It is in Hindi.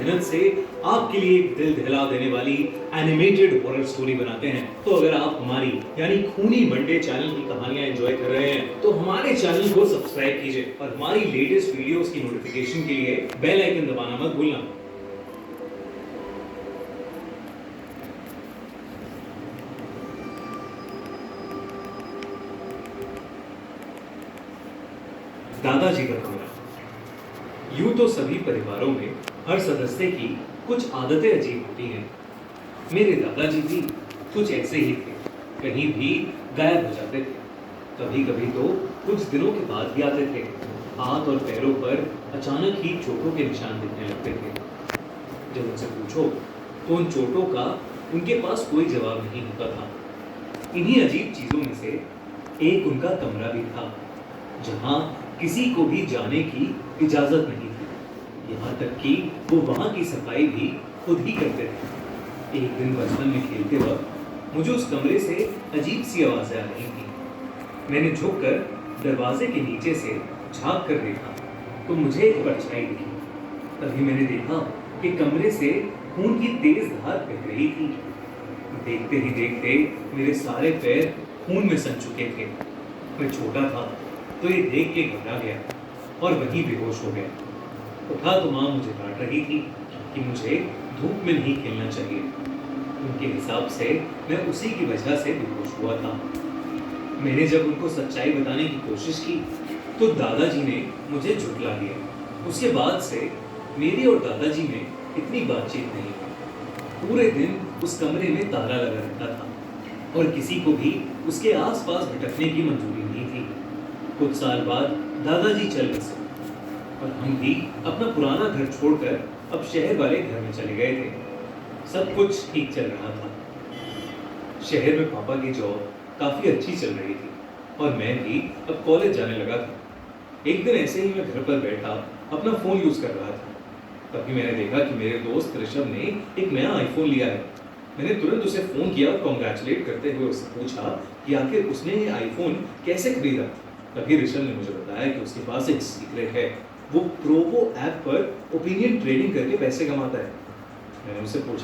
मेहनत से आपके लिए एक दिल दहला देने वाली एनिमेटेड हॉरर स्टोरी बनाते हैं। तो अगर आप हमारी यानी खूनी मंडे चैनल की कहानियां एंजॉय कर रहे हैं तो हमारे चैनल को सब्सक्राइब कीजिए और हमारी लेटेस्ट वीडियोस की नोटिफिकेशन के लिए बेल आइकन दबाना मत भूलना। दादाजी का कमरा। यूं तो सभी परिवारों में हर सदस्य की कुछ आदतें अजीब होती हैं। मेरे दादाजी भी कुछ ऐसे ही थे, कहीं भी गायब हो जाते थे। कभी कभी तो कुछ दिनों के बाद भी आते थे। हाथ और पैरों पर अचानक ही चोटों के निशान दिखने लगते थे। जब उनसे पूछो तो उन चोटों का उनके पास कोई जवाब नहीं होता था। इन्हीं अजीब चीजों में से एक उनका कमरा भी था, जहां किसी को भी जाने की इजाजत नहीं थी। यहाँ तक कि वो वहां की सफाई भी खुद ही करते थे। एक दिन बचपन में खेलते वक्त मुझे उस कमरे से अजीब सी आवाजें आ रही थी। मैंने झुककर दरवाजे के नीचे से झांक कर देखा तो मुझे एक परछाई दिखी। तभी मैंने देखा कि कमरे से खून की तेज धार बह रही थी। देखते ही देखते मेरे सारे पैर खून में सन चुके थे। मैं छोटा था तो ये देख के घबरा गया और वहीं बेहोश हो गया। उठा तो माँ मुझे डांट रही थी कि मुझे धूप में नहीं खेलना चाहिए। उनके हिसाब से मैं उसी की वजह से बेहोश हुआ था। मैंने जब उनको सच्चाई बताने की कोशिश की तो दादाजी ने मुझे झुठला दिया। उसके बाद से मेरी और दादाजी में इतनी बातचीत नहीं हुई। पूरे दिन उस कमरे में ताला लगा रहता था और किसी को भी उसके आसपास भटकने की मंजूरी नहीं थी। कुछ साल बाद दादाजी चल बसे और हम भी अपना पुराना घर छोड़कर अब शहर वाले घर में चले गए थे। सब कुछ ठीक चल रहा था। शहर में पापा की जॉब काफी अच्छी चल रही थी और मैं भी अब कॉलेज जाने लगा था। एक दिन ऐसे ही मैं घर पर बैठा अपना फोन यूज कर रहा था। तभी मैंने देखा कि मेरे दोस्त ऋषभ ने एक नया आईफोन लिया है। मैंने तुरंत उसे फोन किया और कॉन्ग्रेचुलेट करते हुए उससे पूछा कि आखिर उसने ये आईफोन कैसे खरीदा। तभी ऋषभ ने मुझे बताया कि उसके पास एक सीक्रेट है। वो प्रोवो ऐप पर ओपिनियन ट्रेडिंग करके पैसे कमाता है। मैंने उससे पूछा